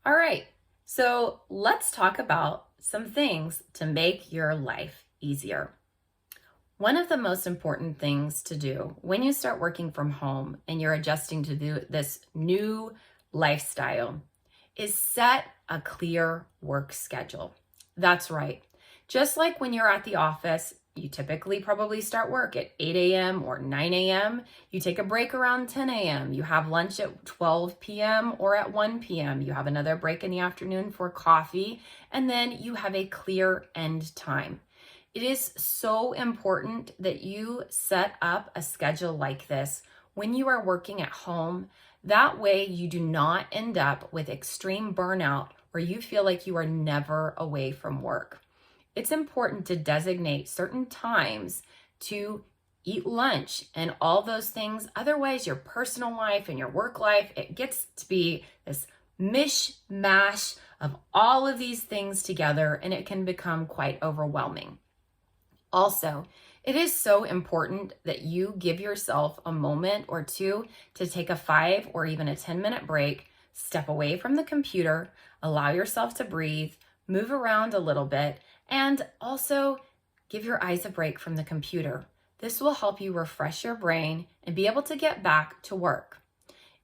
All right, so let's talk about some things to make your life easier. One of the most important things to do when you start working from home and you're adjusting to this new lifestyle is set a clear work schedule. That's right. Just like when you're at the office, you typically probably start work at 8 a.m. or 9 a.m. You take a break around 10 a.m. You have lunch at 12 p.m. or at 1 p.m. You have another break in the afternoon for coffee, and then you have a clear end time. It is so important that you set up a schedule like this when you are working at home. That way, you do not end up with extreme burnout where you feel like you are never away from work. It's important to designate certain times to eat lunch and all those things. Otherwise, your personal life and your work life, it gets to be this mishmash of all of these things together, and it can become quite overwhelming. Also, it is so important that you give yourself a moment or two to take a 5 or even a 10-minute break, step away from the computer, allow yourself to breathe, move around a little bit, and also give your eyes a break from the computer. This will help you refresh your brain and be able to get back to work.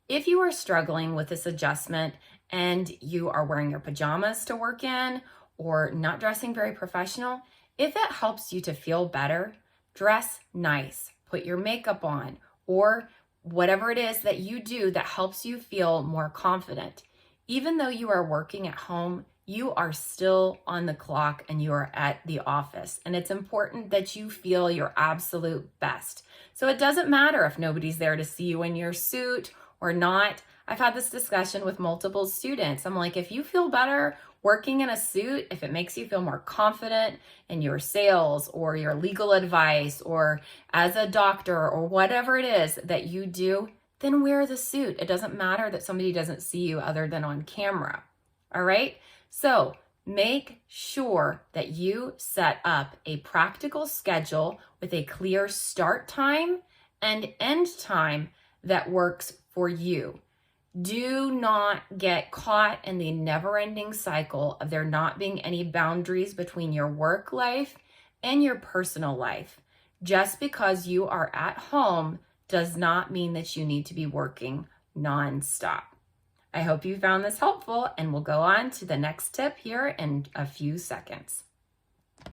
If you are struggling with this adjustment and you are wearing your pajamas to work in or not dressing very professional, if it helps you to feel better, dress nice, put your makeup on, or whatever it is that you do that helps you feel more confident. Even though you are working at home, you are still on the clock and you are at the office. And it's important that you feel your absolute best. So it doesn't matter if nobody's there to see you in your suit or not. I've had this discussion with multiple students. I'm like, if you feel better working in a suit, if it makes you feel more confident in your sales or your legal advice or as a doctor or whatever it is that you do, then wear the suit. It doesn't matter that somebody doesn't see you other than on camera. All right? So make sure that you set up a practical schedule with a clear start time and end time that works for you. Do not get caught in the never-ending cycle of there not being any boundaries between your work life and your personal life. Just because you are at home does not mean that you need to be working nonstop. I hope you found this helpful, and we'll go on to the next tip here in a few seconds.